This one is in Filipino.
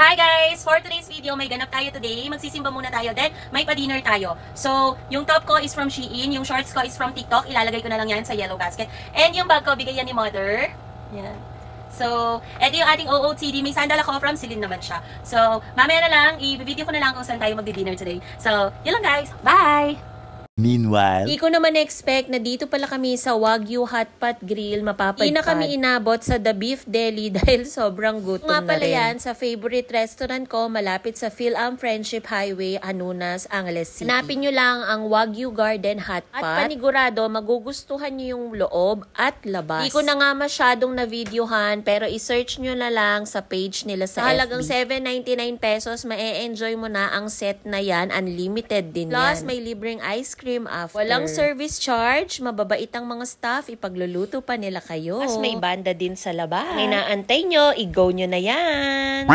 Hi guys! For today's video, may ganap tayo today. Magsisimba muna tayo, then may pa-dinner tayo. So, yung top ko is from Shein, yung shorts ko is from TikTok. Ilalagay ko na lang yan sa yellow basket. And yung bag ko, bigay yan ni mother. Yan. So, eto yung ating OOTD. May sandal ako, from Celine naman siya. So, mamaya na lang, i-video ko na lang kung saan tayo magdi-dinner today. So, yun lang guys. Bye! Meanwhile, Di ko naman expect na dito pala kami sa Wagyu Hotpot Grill mapapadpad. Di na kami inabot sa The Beef Deli dahil sobrang gutom na rin. Yan sa favorite restaurant ko malapit sa Phil-Am Friendship Highway, Anunas, Angeles City. Hanapin nyo lang ang Wagyu Garden Hotpot at panigurado magugustuhan nyo yung loob at labas. Di ko na nga masyadong na-videohan pero i-search nyo na lang sa page nila sa halagang 7.99 pesos ma-e-enjoy mo na ang set na yan. Unlimited din yan. Plus may libreng ice cream after. Walang service charge, mababait ang mga staff, ipagluluto pa nila kayo. Mas may banda din sa labas. May naantay nyo, i-go nyo na yan.